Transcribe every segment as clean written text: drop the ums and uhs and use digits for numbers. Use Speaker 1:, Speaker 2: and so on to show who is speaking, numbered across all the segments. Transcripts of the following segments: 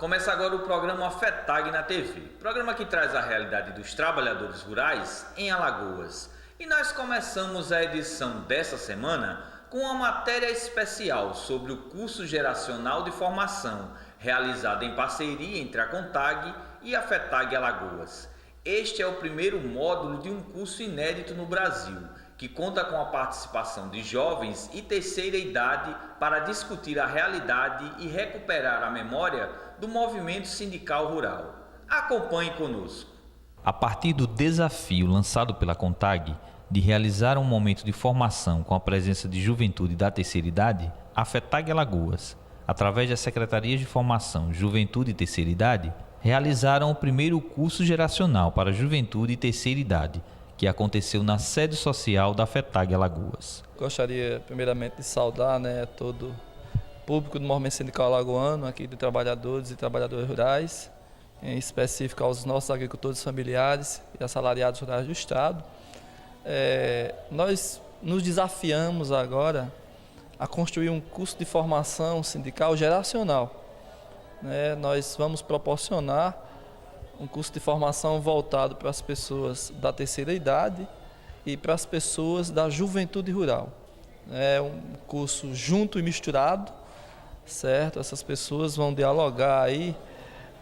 Speaker 1: Começa agora o programa FETAG na TV, programa que traz a realidade dos trabalhadores rurais em Alagoas. E nós começamos a edição dessa semana com uma matéria especial sobre o curso geracional de formação, realizado em parceria entre a CONTAG e a FETAG Alagoas. Este é o primeiro módulo de um curso inédito no Brasil, que conta com a participação de jovens e terceira idade para discutir a realidade e recuperar a memória do movimento sindical rural. Acompanhe conosco.
Speaker 2: A partir do desafio lançado pela CONTAG de realizar um momento de formação com a presença de juventude da terceira idade, a FETAG Alagoas, através das Secretarias de Formação, Juventude e Terceira Idade, realizaram o primeiro curso geracional para juventude e terceira idade, que aconteceu na sede social da FETAG Alagoas.
Speaker 3: Gostaria primeiramente de saudar todo o público do movimento sindical alagoano, aqui de trabalhadores e trabalhadoras rurais, em específico aos nossos agricultores familiares e assalariados rurais do Estado. Nós nos desafiamos agora a construir um curso de formação sindical geracional. Nós vamos proporcionar um curso de formação voltado para as pessoas da terceira idade e para as pessoas da juventude rural. É um curso junto e misturado, certo? Essas pessoas vão dialogar aí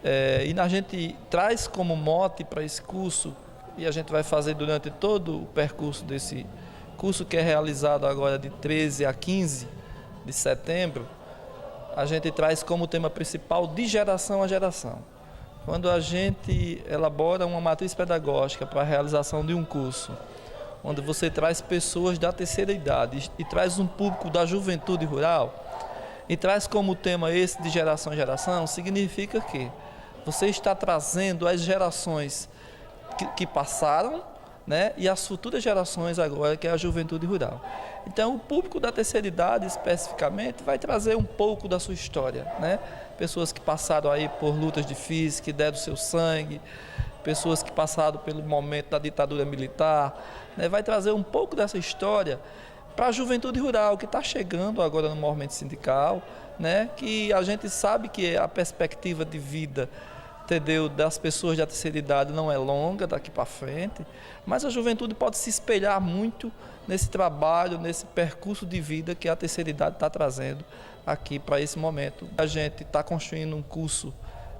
Speaker 3: e a gente traz como mote para esse curso, e a gente vai fazer durante todo o percurso desse curso, que é realizado agora de 13 a 15 de setembro, a gente traz como tema principal de geração a geração. Quando a gente elabora uma matriz pedagógica para a realização de um curso, onde você traz pessoas da terceira idade e traz um público da juventude rural, e traz como tema esse de geração a geração, significa que você está trazendo as gerações que passaram, e as futuras gerações agora, que é a juventude rural. Então, o público da terceira idade, especificamente, vai trazer um pouco da sua história, Pessoas que passaram aí por lutas difíceis, que deram seu sangue, pessoas que passaram pelo momento da ditadura militar, vai trazer um pouco dessa história para a juventude rural, que está chegando agora no movimento sindical, que a gente sabe que a perspectiva de vida, entendeu, das pessoas da terceira idade não é longa daqui para frente, mas a juventude pode se espelhar muito nesse trabalho, nesse percurso de vida que a terceira idade está trazendo aqui para esse momento. A gente está construindo um curso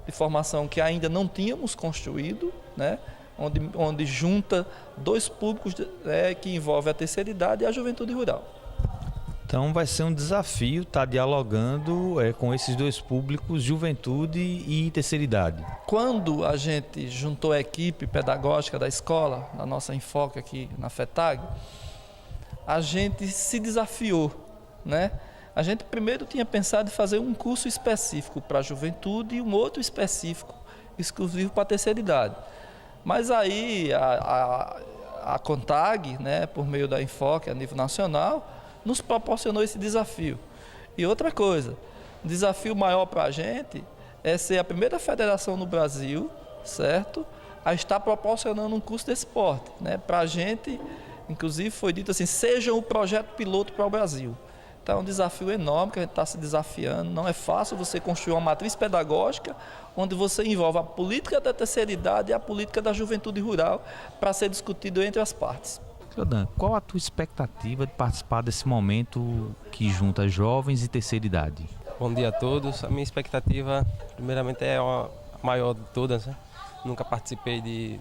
Speaker 3: de formação que ainda não tínhamos construído, onde junta dois públicos que envolvem a terceira idade e a juventude rural.
Speaker 2: Então vai ser um desafio estar dialogando com esses dois públicos, juventude e terceira idade. Quando
Speaker 3: a gente juntou a equipe pedagógica da escola, da nossa Enfoque aqui na FETAG, a gente se desafiou, A gente primeiro tinha pensado em fazer um curso específico para a juventude e um outro específico, exclusivo para a terceira idade. Mas aí a CONTAG, por meio da Enfoque a nível nacional, nos proporcionou esse desafio. E outra coisa, o desafio maior para a gente é ser a primeira federação no Brasil, certo? A estar proporcionando um curso desse porte, Para a gente, inclusive foi dito assim, seja um projeto piloto para o Brasil. Então é um desafio enorme que a gente está se desafiando. Não é fácil você construir uma matriz pedagógica onde você envolve a política da terceira idade e a política da juventude rural para ser discutido entre as partes.
Speaker 2: Cleodan, qual a tua expectativa de participar desse momento que junta jovens e terceira idade?
Speaker 4: Bom dia a todos. A minha expectativa, primeiramente, é a maior de todas. Nunca participei de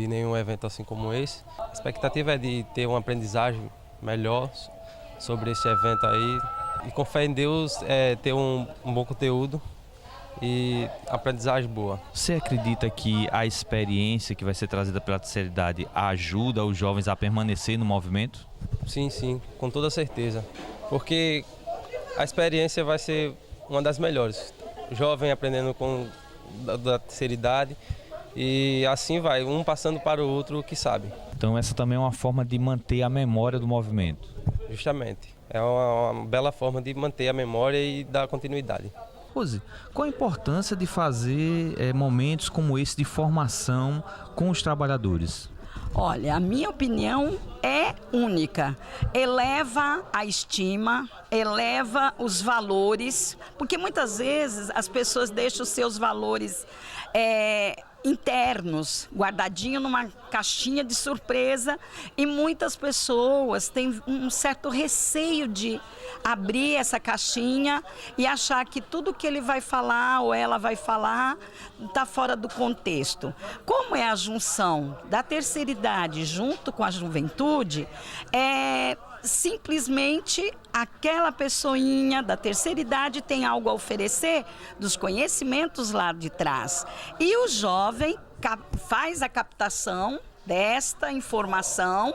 Speaker 4: nenhum evento assim como esse. A expectativa é de ter uma aprendizagem melhor sobre esse evento aí e, com fé em Deus, ter um bom conteúdo e aprendizagem boa.
Speaker 2: Você acredita que a experiência que vai ser trazida pela terceira idade ajuda os jovens a permanecer no movimento?
Speaker 4: Sim, com toda certeza, porque a experiência vai ser uma das melhores. Jovem aprendendo com da terceira idade e assim vai, um passando para o outro que sabe.
Speaker 2: Então essa também é uma forma de manter a memória do movimento.
Speaker 4: Justamente, é uma bela forma de manter a memória e dar continuidade.
Speaker 2: Rose, qual a importância de fazer momentos como esse de formação com os trabalhadores?
Speaker 5: Olha, a minha opinião é única. Eleva a estima, eleva os valores, porque muitas vezes as pessoas deixam os seus valores internos, guardadinho numa caixinha de surpresa, e muitas pessoas têm um certo receio de abrir essa caixinha e achar que tudo que ele vai falar ou ela vai falar está fora do contexto. Como é a junção da terceira idade junto com a juventude, simplesmente aquela pessoinha da terceira idade tem algo a oferecer dos conhecimentos lá de trás. E o jovem faz a captação desta informação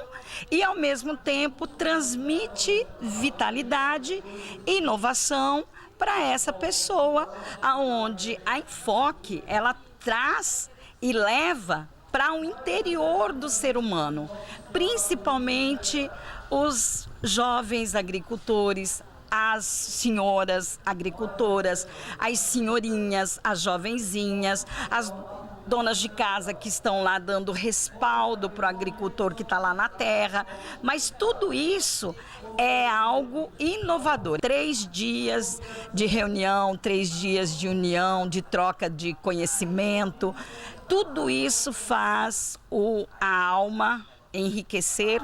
Speaker 5: e, ao mesmo tempo, transmite vitalidade e inovação para essa pessoa, aonde a Enfoque, ela traz e leva para o interior do ser humano, principalmente os jovens agricultores, as senhoras agricultoras, as senhorinhas, as jovenzinhas, as donas de casa que estão lá dando respaldo para o agricultor que está lá na terra, mas tudo isso é algo inovador. 3 dias de reunião, 3 dias de união, de troca de conhecimento, tudo isso faz a alma enriquecer,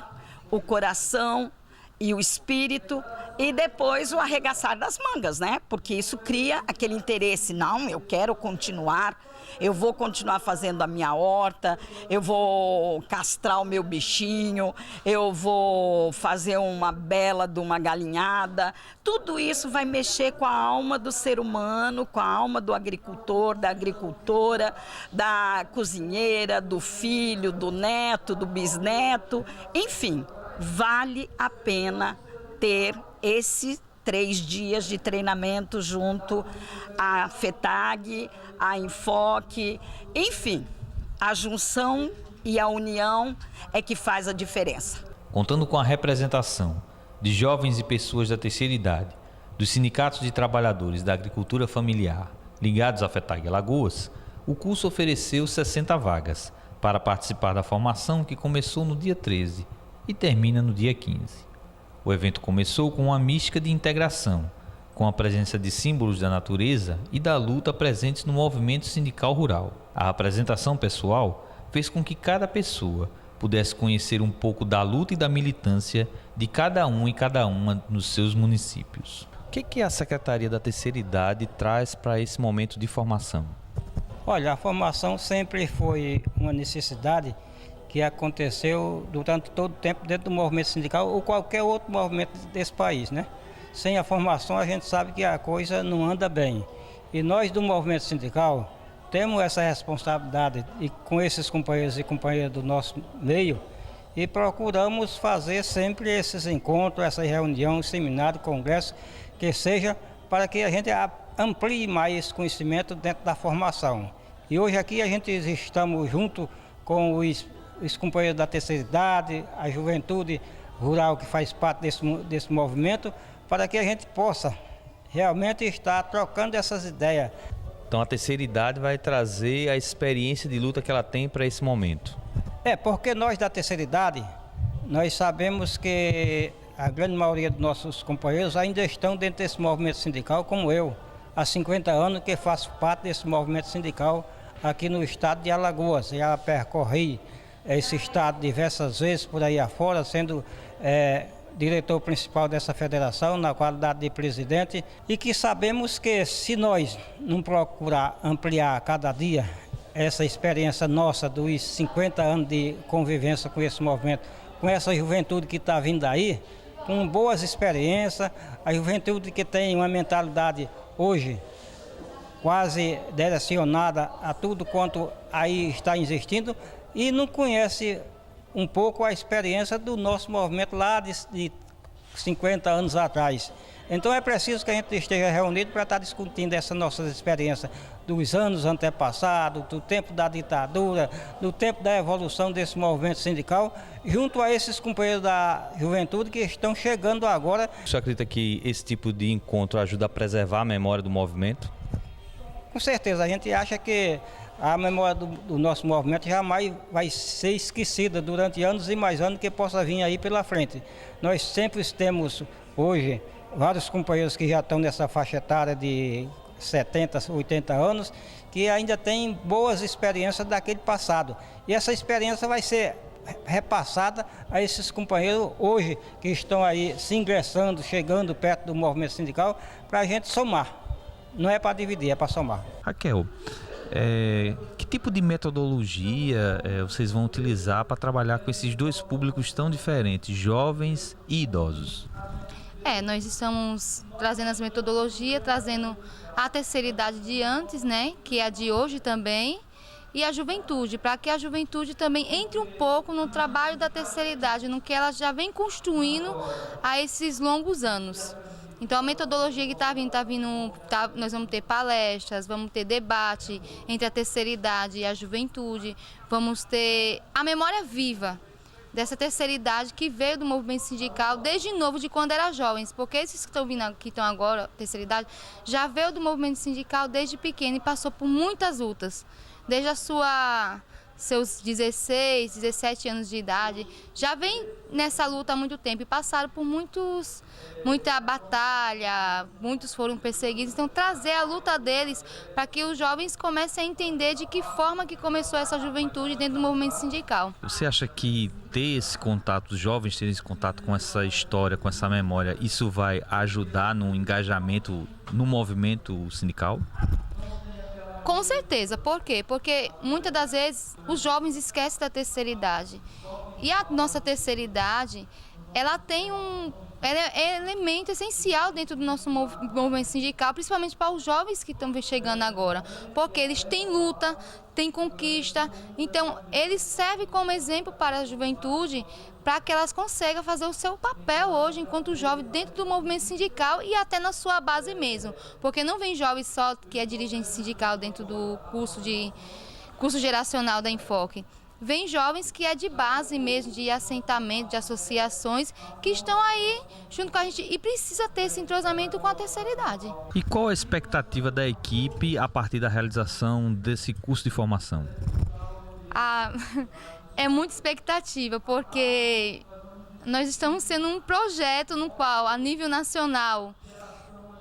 Speaker 5: o coração e o espírito, e depois o arregaçar das mangas, né? Porque isso cria aquele interesse. Não, eu quero continuar, eu vou continuar fazendo a minha horta, eu vou castrar o meu bichinho, eu vou fazer uma bela de uma galinhada. Tudo isso vai mexer com a alma do ser humano, com a alma do agricultor, da agricultora, da cozinheira, do filho, do neto, do bisneto, enfim. Vale a pena ter esses 3 dias de treinamento junto à FETAG, à Enfoque, enfim, a junção e a união é que faz a diferença.
Speaker 2: Contando com a representação de jovens e pessoas da terceira idade, dos sindicatos de trabalhadores da agricultura familiar ligados à FETAG Alagoas, o curso ofereceu 60 vagas para participar da formação que começou no dia 13 e termina no dia 15. O evento começou com uma mística de integração, com a presença de símbolos da natureza e da luta presentes no movimento sindical rural. A apresentação pessoal fez com que cada pessoa pudesse conhecer um pouco da luta e da militância de cada um e cada uma nos seus municípios. O que a Secretaria da Terceira Idade traz para esse momento de formação?
Speaker 6: Olha, a formação sempre foi uma necessidade que aconteceu durante todo o tempo dentro do movimento sindical ou qualquer outro movimento desse país, né? Sem a formação a gente sabe que a coisa não anda bem. E nós do movimento sindical temos essa responsabilidade e com esses companheiros e companheiras do nosso meio e procuramos fazer sempre esses encontros, essa reunião, seminário, congresso, que seja para que a gente amplie mais esse conhecimento dentro da formação. E hoje aqui a gente estamos junto com os companheiros da terceira idade, a juventude rural que faz parte desse movimento, para que a gente possa realmente estar trocando essas ideias.
Speaker 2: Então a terceira idade vai trazer a experiência de luta que ela tem para esse momento.
Speaker 6: Porque nós da terceira idade, nós sabemos que a grande maioria dos nossos companheiros ainda estão dentro desse movimento sindical, como eu, há 50 anos que faço parte desse movimento sindical aqui no estado de Alagoas. Já percorri esse estado diversas vezes por aí afora, sendo diretor principal dessa federação, na qualidade de presidente, e que sabemos que se nós não procurar ampliar cada dia essa experiência nossa dos 50 anos de convivência com esse movimento, com essa juventude que está vindo aí, com boas experiências, a juventude que tem uma mentalidade hoje quase direcionada a tudo quanto aí está existindo e não conhece um pouco a experiência do nosso movimento lá de 50 anos atrás. Então é preciso que a gente esteja reunido para estar discutindo essa nossa experiência dos anos antepassados, do tempo da ditadura, do tempo da evolução desse movimento sindical, junto a esses companheiros da juventude que estão chegando agora.
Speaker 2: Você acredita que esse tipo de encontro ajuda a preservar a memória do movimento?
Speaker 6: Com certeza, a gente acha que a memória do nosso movimento jamais vai ser esquecida durante anos e mais anos que possa vir aí pela frente. Nós sempre temos hoje vários companheiros que já estão nessa faixa etária de 70, 80 anos, que ainda têm boas experiências daquele passado. E essa experiência vai ser repassada a esses companheiros hoje que estão aí se ingressando, chegando perto do movimento sindical, para a gente somar. Não é para dividir, é para somar.
Speaker 2: Raquel, que tipo de metodologia vocês vão utilizar para trabalhar com esses dois públicos tão diferentes, jovens e idosos?
Speaker 7: Nós estamos trazendo as metodologias, trazendo a terceira idade de antes, né, que é a de hoje também, e a juventude, para que a juventude também entre um pouco no trabalho da terceira idade, no que ela já vem construindo há esses longos anos. Então a metodologia que está vindo, nós vamos ter palestras, vamos ter debate entre a terceira idade e a juventude, vamos ter a memória viva dessa terceira idade que veio do movimento sindical desde novo, de quando era jovens, porque esses que estão vindo aqui, estão agora, terceira idade, já veio do movimento sindical desde pequeno e passou por muitas lutas, desde seus 16, 17 anos de idade, já vem nessa luta há muito tempo e passaram por muita batalha, muitos foram perseguidos. Então, trazer a luta deles para que os jovens comecem a entender de que forma que começou essa juventude dentro do movimento sindical.
Speaker 2: Você acha que ter esse contato, os jovens terem esse contato com essa história, com essa memória, isso vai ajudar no engajamento no movimento sindical?
Speaker 7: Com certeza. Por quê? Porque muitas das vezes os jovens esquecem da terceira idade. E a nossa terceira idade, ela é elemento essencial dentro do nosso movimento sindical, principalmente para os jovens que estão chegando agora. Porque eles têm luta, têm conquista, então eles servem como exemplo para a juventude, para que elas consigam fazer o seu papel hoje enquanto jovem dentro do movimento sindical e até na sua base mesmo. Porque não vem jovem só que é dirigente sindical dentro do curso geracional da Enfoque. Vem jovens que é de base mesmo, de assentamento, de associações, que estão aí junto com a gente e precisa ter esse entrosamento com a terceira idade.
Speaker 2: E qual a expectativa da equipe a partir da realização desse curso de formação?
Speaker 7: É muita expectativa, porque nós estamos sendo um projeto no qual, a nível nacional,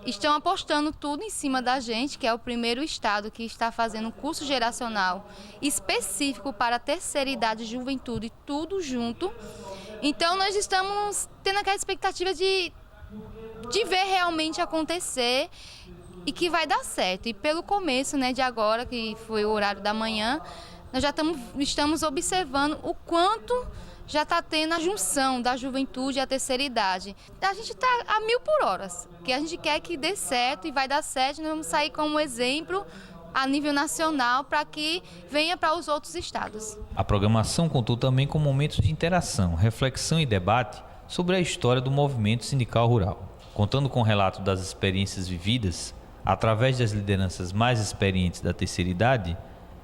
Speaker 7: estão apostando tudo em cima da gente, que é o primeiro estado que está fazendo um curso geracional específico para a terceira idade e juventude, tudo junto. Então, nós estamos tendo aquela expectativa de ver realmente acontecer e que vai dar certo. E pelo começo, né, de agora, que foi o horário da manhã, nós já estamos observando o quanto já está tendo a junção da juventude e a terceira idade. A gente está a 1000 por hora, que a gente quer que dê certo e vai dar certo. Nós vamos sair como exemplo a nível nacional para que venha para os outros estados.
Speaker 2: A programação contou também com momentos de interação, reflexão e debate sobre a história do movimento sindical rural, contando com o relato das experiências vividas através das lideranças mais experientes da terceira idade,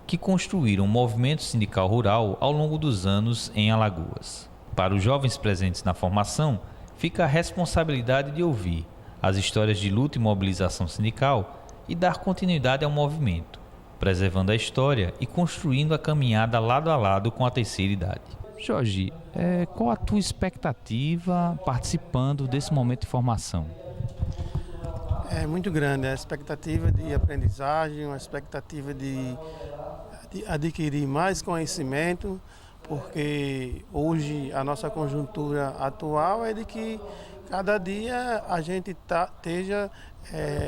Speaker 2: que construíram o movimento sindical rural ao longo dos anos em Alagoas. Para os jovens presentes na formação, fica a responsabilidade de ouvir as histórias de luta e mobilização sindical e dar continuidade ao movimento, preservando a história e construindo a caminhada lado a lado com a terceira idade. Jorge, qual a tua expectativa participando desse momento de formação?
Speaker 8: É muito grande, a expectativa de aprendizagem, uma expectativa de adquirir mais conhecimento, porque hoje a nossa conjuntura atual é de que cada dia a gente esteja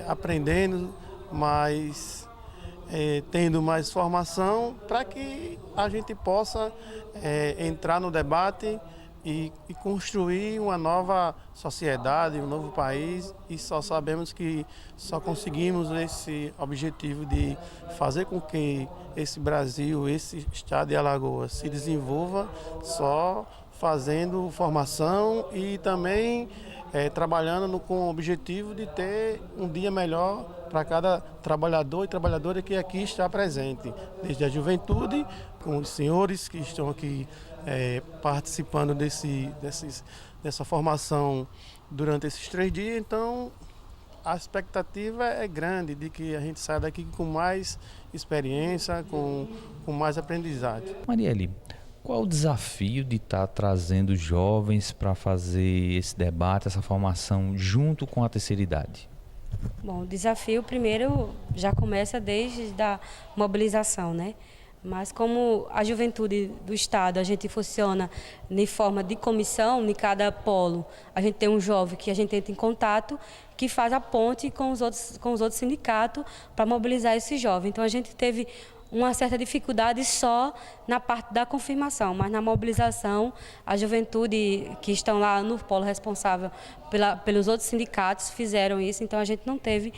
Speaker 8: aprendendo mais, tendo mais formação para que a gente possa entrar no debate e construir uma nova sociedade, um novo país, e só sabemos que só conseguimos esse objetivo de fazer com que esse Brasil, esse estado de Alagoas se desenvolva só fazendo formação e também trabalhando com o objetivo de ter um dia melhor para cada trabalhador e trabalhadora que aqui está presente, desde a juventude, com os senhores que estão aqui participando dessa formação durante esses 3 dias. Então, a expectativa é grande de que a gente saia daqui com mais experiência, com mais aprendizagem.
Speaker 2: Marielle, qual o desafio de estar trazendo jovens para fazer esse debate, essa formação junto com a terceira idade?
Speaker 9: Bom, o desafio primeiro já começa desde a mobilização, né? Mas como a juventude do Estado, a gente funciona em forma de comissão, em cada polo, a gente tem um jovem que a gente entra em contato, que faz a ponte com os outros sindicatos para mobilizar esse jovem. Então a gente teve uma certa dificuldade só na parte da confirmação, mas na mobilização, a juventude que estão lá no polo responsável pelos outros sindicatos fizeram isso, então a gente não teve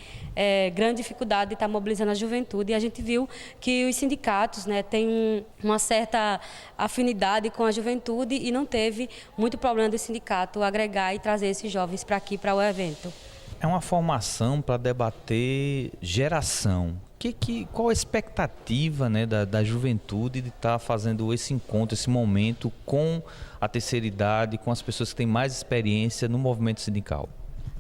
Speaker 9: grande dificuldade de estar mobilizando a juventude, e a gente viu que os sindicatos, né, têm uma certa afinidade com a juventude e não teve muito problema do sindicato agregar e trazer esses jovens para aqui, para o evento.
Speaker 2: É uma formação para debater geração. Qual a expectativa, né, da juventude de estar fazendo esse encontro, esse momento com a terceira idade, com as pessoas que têm mais experiência no movimento sindical?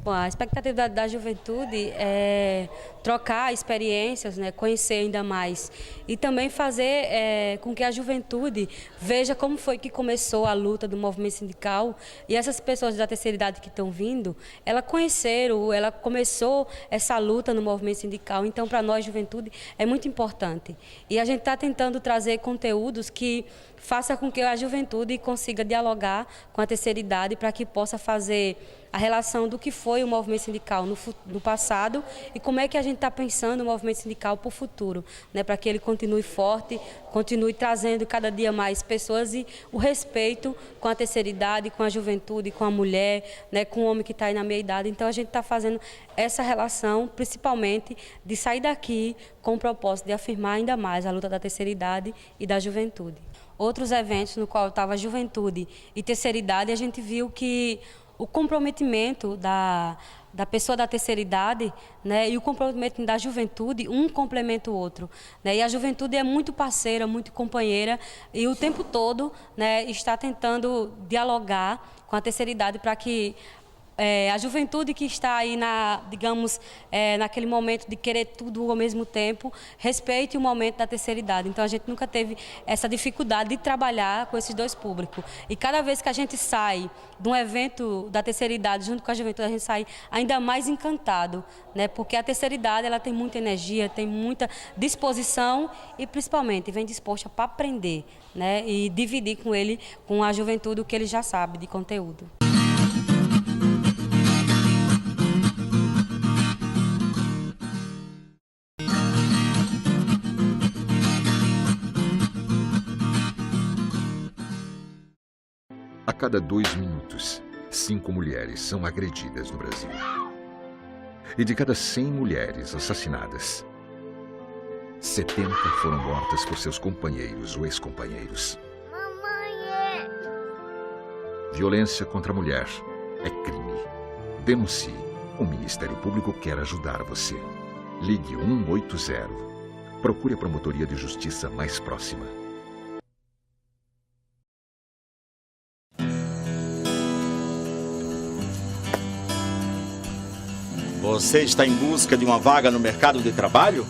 Speaker 9: Bom, a expectativa da juventude é trocar experiências, né, conhecer ainda mais e também fazer com que a juventude veja como foi que começou a luta do movimento sindical, e essas pessoas da terceira idade que estão vindo, ela começou essa luta no movimento sindical, então para nós, juventude, é muito importante. E a gente está tentando trazer conteúdos que faça com que a juventude consiga dialogar com a terceira idade para que possa fazer a relação do que foi o movimento sindical no passado e como é que a gente está pensando o movimento sindical para o futuro, né, para que ele continue forte, continue trazendo cada dia mais pessoas e o respeito com a terceira idade, com a juventude, com a mulher, né, com o homem que está aí na meia idade. Então a gente está fazendo essa relação, principalmente de sair daqui com o propósito de afirmar ainda mais a luta da terceira idade e da juventude. Outros eventos no qual estava juventude e terceira idade, a gente viu que o comprometimento da pessoa da terceira idade, né, e o comprometimento da juventude, um complementa o outro, né, e a juventude é muito parceira, muito companheira, e o tempo todo, né, está tentando dialogar com a terceira idade para que a juventude que está aí, naquele momento de querer tudo ao mesmo tempo, respeite o momento da terceira idade. Então, a gente nunca teve essa dificuldade de trabalhar com esses dois públicos. E cada vez que a gente sai de um evento da terceira idade, junto com a juventude, a gente sai ainda mais encantado, né? Porque a terceira idade ela tem muita energia, tem muita disposição e, principalmente, vem disposta para aprender, né? E dividir com a juventude o que ele já sabe de conteúdo.
Speaker 10: A cada 2 minutos, 5 mulheres são agredidas no Brasil. E de cada 100 mulheres assassinadas, 70 foram mortas por seus companheiros ou ex-companheiros. Violência contra a mulher é crime. Denuncie. O Ministério Público quer ajudar você. Ligue 180. Procure a promotoria de justiça mais próxima.
Speaker 11: Você está em busca de uma vaga no mercado de trabalho?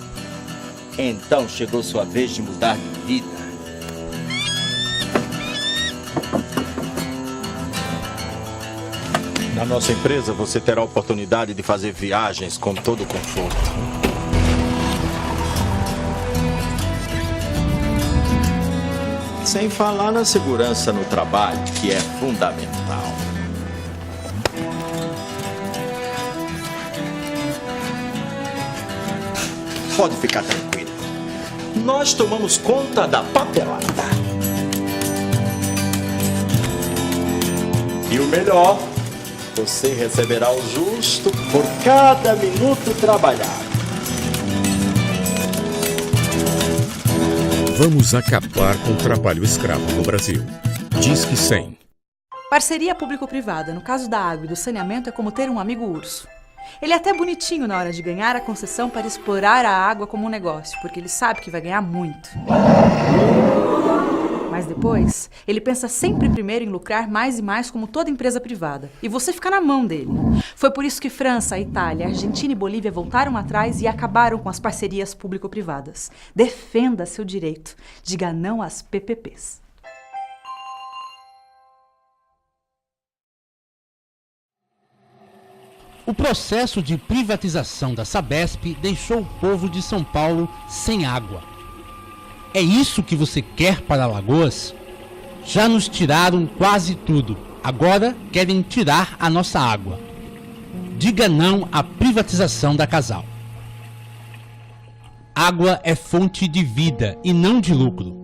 Speaker 11: Então chegou sua vez de mudar de vida. Na nossa empresa, você terá a oportunidade de fazer viagens com todo o conforto. Sem falar na segurança no trabalho, que é fundamental. Pode ficar tranquilo. Nós tomamos conta da papelada. E o melhor, você receberá o justo por cada minuto trabalhado.
Speaker 12: Vamos acabar com o trabalho escravo no Brasil. Disque 100.
Speaker 13: Parceria público-privada no caso da água e do saneamento é como ter um amigo urso. Ele é até bonitinho na hora de ganhar a concessão para explorar a água como um negócio, porque ele sabe que vai ganhar muito. Mas Mas depois, ele pensa sempre primeiro em lucrar mais e mais como toda empresa privada. E você fica na mão dele. Foi por isso que França, Itália, Argentina e Bolívia voltaram atrás e acabaram com as parcerias público-privadas. Defenda seu direito. Diga não às PPPs.
Speaker 14: O processo de privatização da Sabesp deixou o povo de São Paulo sem água. É isso que você quer para Alagoas? Já nos tiraram quase tudo. Agora querem tirar a nossa água. Diga não à privatização da Casal. Água é fonte de vida e não de lucro.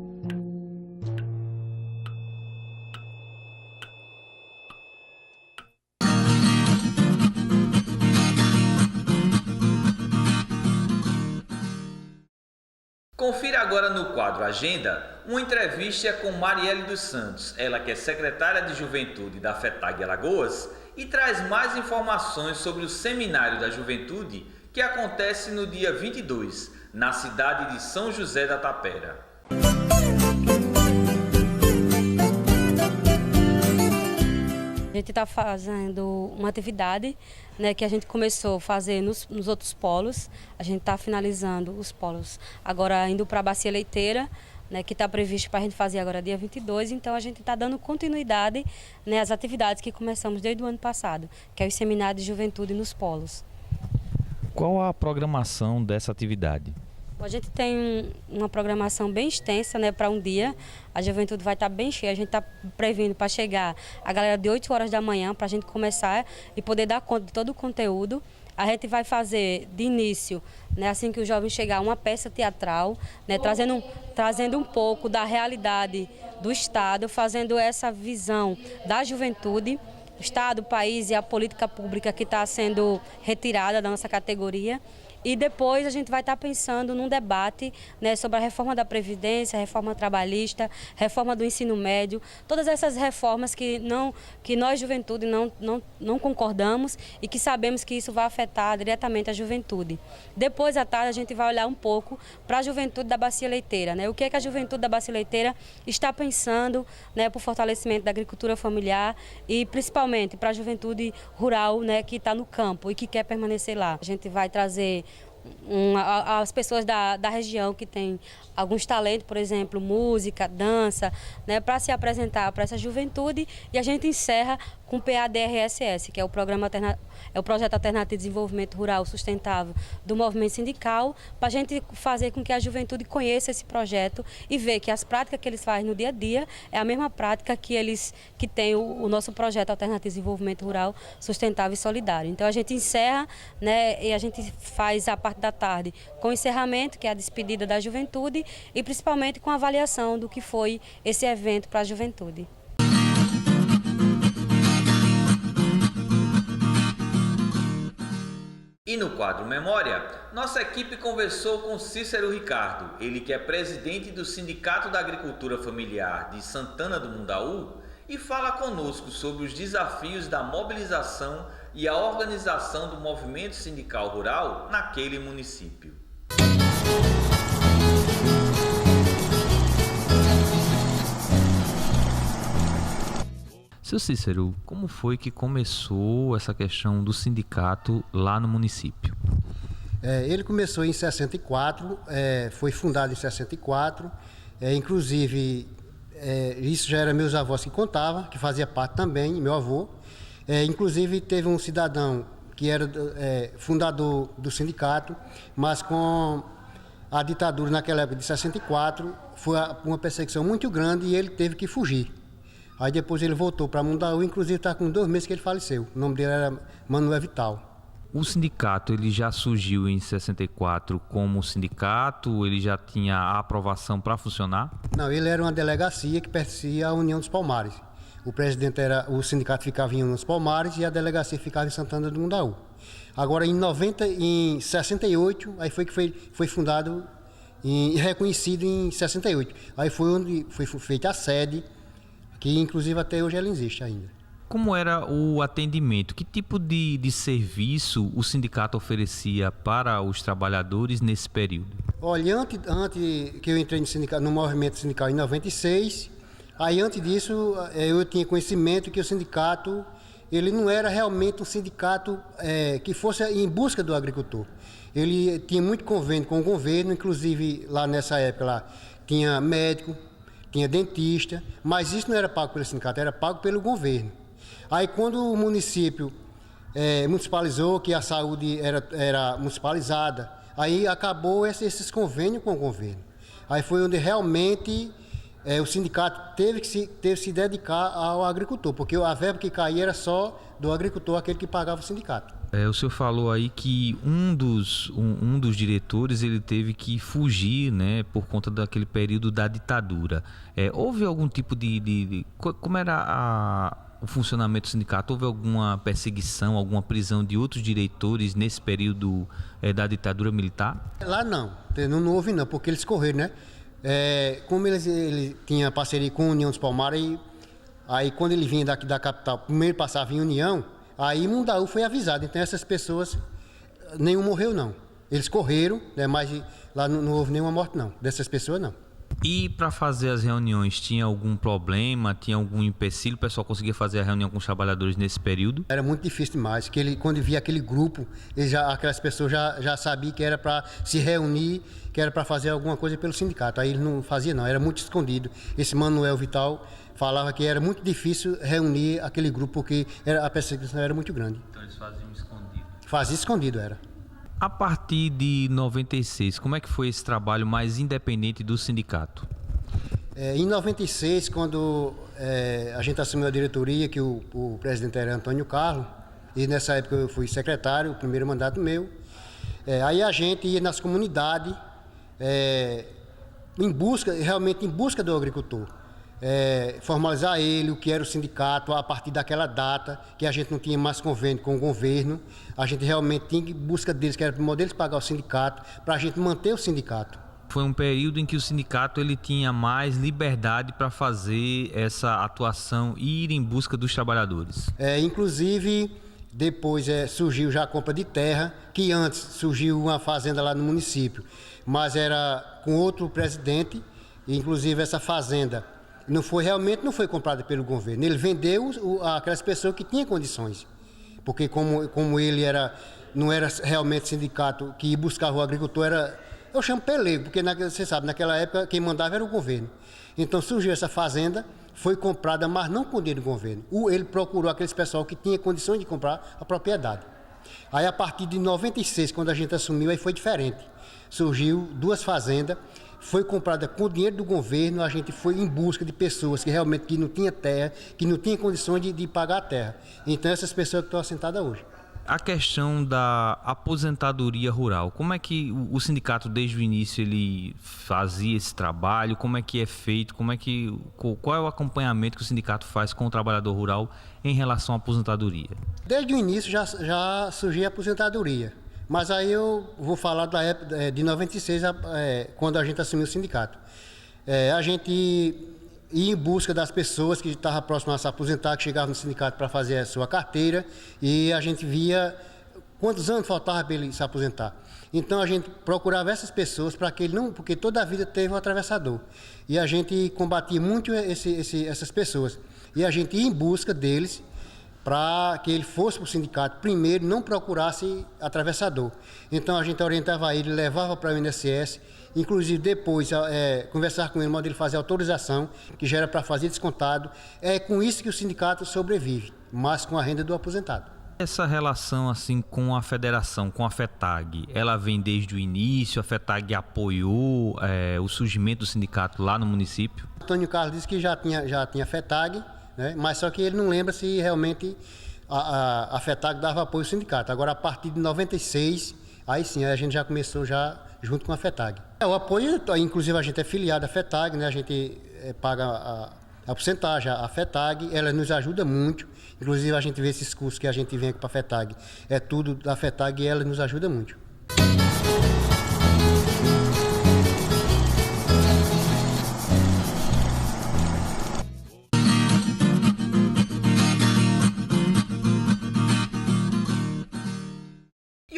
Speaker 1: Confira agora no quadro Agenda uma entrevista com Marielle dos Santos, ela que é secretária de Juventude da FETAG Alagoas e traz mais informações sobre o Seminário da Juventude que acontece no dia 22, na cidade de São José da Tapera.
Speaker 9: A gente está fazendo uma atividade, né, que a gente começou a fazer nos outros polos. A gente está finalizando os polos agora indo para a Bacia Leiteira, né, que está previsto para a gente fazer agora dia 22. Então a gente está dando continuidade, né, às atividades que começamos desde o ano passado, que é o Seminário de Juventude nos polos.
Speaker 2: Qual a programação dessa atividade?
Speaker 9: A gente tem uma programação bem extensa, né, para um dia. A juventude vai estar bem cheia. A gente está prevendo para chegar a galera de 8 horas da manhã para a gente começar e poder dar conta de todo o conteúdo. A gente vai fazer de início, né, assim que o jovem chegar, uma peça teatral, né, trazendo um pouco da realidade do Estado, fazendo essa visão da juventude, o Estado, o país e a política pública que está sendo retirada da nossa categoria. E depois a gente vai estar pensando num debate, né, sobre a reforma da Previdência, a reforma trabalhista, reforma do ensino médio, todas essas reformas que nós, juventude, não concordamos e que sabemos que isso vai afetar diretamente a juventude. Depois, à tarde, a gente vai olhar um pouco para a juventude da Bacia Leiteira, né? O que é que a juventude da Bacia Leiteira está pensando, né, para o fortalecimento da agricultura familiar e principalmente para a juventude rural, né, que está no campo e que quer permanecer lá. A gente vai trazer as pessoas da região que têm alguns talentos, por exemplo, música, dança, né, para se apresentar para essa juventude, e a gente encerra com o PADRSS, que é o Projeto Alternativo de Desenvolvimento Rural Sustentável do Movimento Sindical, para a gente fazer com que a juventude conheça esse projeto e ver que as práticas que eles fazem no dia a dia é a mesma prática que tem o nosso Projeto Alternativo de Desenvolvimento Rural Sustentável e Solidário. Então a gente encerra, né, e a gente faz a parte da tarde com o encerramento, que é a despedida da juventude, e principalmente com a avaliação do que foi esse evento para a juventude.
Speaker 1: E no quadro Memória, nossa equipe conversou com Cícero Ricardo, ele que é presidente do Sindicato da Agricultura Familiar de Santana do Mundaú, e fala conosco sobre os desafios da mobilização e a organização do movimento sindical rural naquele município.
Speaker 2: Seu Cícero, como foi que começou essa questão do sindicato lá no município?
Speaker 15: Ele começou em 64, foi fundado em 64, inclusive isso já era meus avós que contavam, que fazia parte também, meu avô. Inclusive teve um cidadão que era fundador do sindicato, mas com a ditadura naquela época de 64, foi uma perseguição muito grande e ele teve que fugir. Aí depois ele voltou para Mundaú, inclusive está com 2 meses que ele faleceu. O nome dele era Manuel Vital.
Speaker 2: O sindicato ele já surgiu em 64 como sindicato? Ele já tinha a aprovação para funcionar?
Speaker 15: Não, ele era uma delegacia que pertencia à União dos Palmares. O sindicato ficava em União dos Palmares e a delegacia ficava em Santana do Mundaú. Agora em 68, aí foi que foi fundado e reconhecido em 68. Aí foi onde foi feita a sede, que inclusive até hoje ela existe ainda.
Speaker 2: Como era o atendimento? Que tipo de serviço o sindicato oferecia para os trabalhadores nesse período?
Speaker 15: Olha, antes que eu entrei no movimento sindical em 96, Aí antes disso, eu tinha conhecimento que o sindicato, ele não era realmente um sindicato que fosse em busca do agricultor. Ele tinha muito convênio com o governo, inclusive lá nessa época lá, tinha médico, tinha dentista, mas isso não era pago pelo sindicato, era pago pelo governo. Aí quando o município municipalizou, que a saúde era municipalizada, aí acabou esses convênios com o governo. Aí foi onde realmente o sindicato teve que se dedicar ao agricultor, porque a verba que caía era só do agricultor, aquele que pagava o sindicato.
Speaker 2: O senhor falou aí que um dos diretores ele teve que fugir, né, por conta daquele período da ditadura. Houve algum tipo como era o funcionamento do sindicato? Houve alguma perseguição, alguma prisão de outros diretores nesse período da ditadura militar?
Speaker 15: Lá não houve não, porque eles correram, né? Como ele tinha parceria com a União dos Palmares, aí quando ele vinha daqui da capital, primeiro passava em União, aí Mundaú foi avisado. Então essas pessoas, nenhum morreu não. Eles correram, né, mas lá não houve nenhuma morte não, dessas pessoas não.
Speaker 2: E para fazer as reuniões, tinha algum problema, tinha algum empecilho? O pessoal conseguia fazer a reunião com os trabalhadores nesse período?
Speaker 15: Era muito difícil demais, quando via aquele grupo, aquelas pessoas já sabiam que era para se reunir, que era para fazer alguma coisa pelo sindicato. Aí ele não fazia não, era muito escondido. Esse Manuel Vital falava que era muito difícil reunir aquele grupo, porque a perseguição era muito grande.
Speaker 2: Então eles faziam escondido?
Speaker 15: Fazia escondido, era.
Speaker 2: A partir de 96, como é que foi esse trabalho mais independente do sindicato?
Speaker 15: Em 96, quando a gente assumiu a diretoria, que o presidente era Antônio Carlos, e nessa época eu fui secretário, o primeiro mandato meu, aí a gente ia nas comunidades realmente em busca do agricultor. Formalizar ele, o que era o sindicato, a partir daquela data, que a gente não tinha mais convênio com o governo, a gente realmente tinha em busca deles, que era para deles pagar o sindicato, para a gente manter o sindicato.
Speaker 2: Foi um período em que o sindicato ele tinha mais liberdade para fazer essa atuação e ir em busca dos trabalhadores.
Speaker 15: Inclusive, depois surgiu já a compra de terra, que antes surgiu uma fazenda lá no município, mas era com outro presidente, e inclusive essa fazenda não foi comprada pelo governo. Ele vendeu aquelas pessoas que tinham condições. Porque como ele não era realmente sindicato que buscava o agricultor, eu chamo pelego, porque você sabe, naquela época quem mandava era o governo. Então surgiu essa fazenda, foi comprada, mas não com dinheiro do governo. Ele procurou aqueles pessoal que tinha condições de comprar a propriedade. Aí a partir de 96, quando a gente assumiu, aí foi diferente. Surgiu 2 fazendas, foi comprada com o dinheiro do governo, a gente foi em busca de pessoas que realmente não tinham terra, que não tinham condições de pagar a terra. Então essas pessoas que estão assentadas hoje.
Speaker 2: A questão da aposentadoria rural, como é que o sindicato desde o início ele fazia esse trabalho, como é que é feito, qual é o acompanhamento que o sindicato faz com o trabalhador rural em relação à aposentadoria? Desde o início já surgia a aposentadoria. Mas aí eu vou falar da época de 96, quando a gente assumiu o sindicato. A gente ia em busca das pessoas que estavam próximas a se aposentar, que chegavam no sindicato para fazer a sua carteira, e a gente via quantos anos faltava para ele se aposentar. Então a gente procurava essas pessoas para que ele não, porque toda a vida teve um atravessador. E a gente combatia muito essas pessoas. E a gente ia em busca deles, para que ele fosse para o sindicato primeiro, não procurasse atravessador. Então a gente orientava ele, levava para o INSS, inclusive depois conversar com ele, modo ele fazer autorização, que já era para fazer descontado. É com isso que o sindicato sobrevive, mas com a renda do aposentado. Essa relação assim com a federação, com a FETAG, ela vem desde o início? A FETAG apoiou o surgimento do sindicato lá no município? Antônio Carlos disse que já tinha FETAG, né? Mas só que ele não lembra se realmente a FETAG dava apoio ao sindicato. Agora, a partir de 96, aí sim, a gente já começou junto com a FETAG. O apoio, inclusive a gente é filiado à FETAG, né? A gente paga a porcentagem, a FETAG, ela nos ajuda muito. Inclusive a gente vê esses cursos que a gente vem aqui para a FETAG, é tudo da FETAG e ela nos ajuda muito.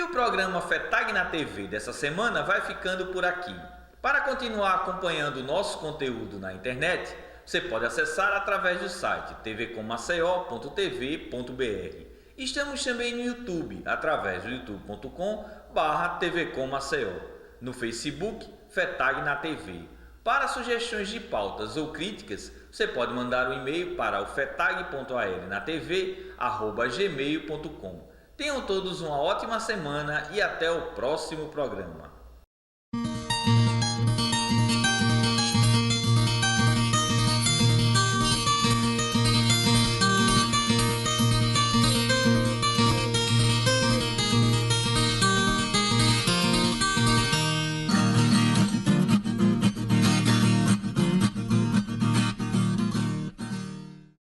Speaker 1: O programa FETAG na TV dessa semana vai ficando por aqui. Para continuar acompanhando o nosso conteúdo na internet, Você pode acessar através do site tvcommaceió.tv.br. Estamos também no YouTube, através do youtube.com/tvcommaceió. No Facebook, FETAG na TV. Para sugestões de pautas ou críticas, você pode mandar um e-mail para o fetag.alnatv@gmail.com. Tenham todos uma ótima semana e até o próximo programa.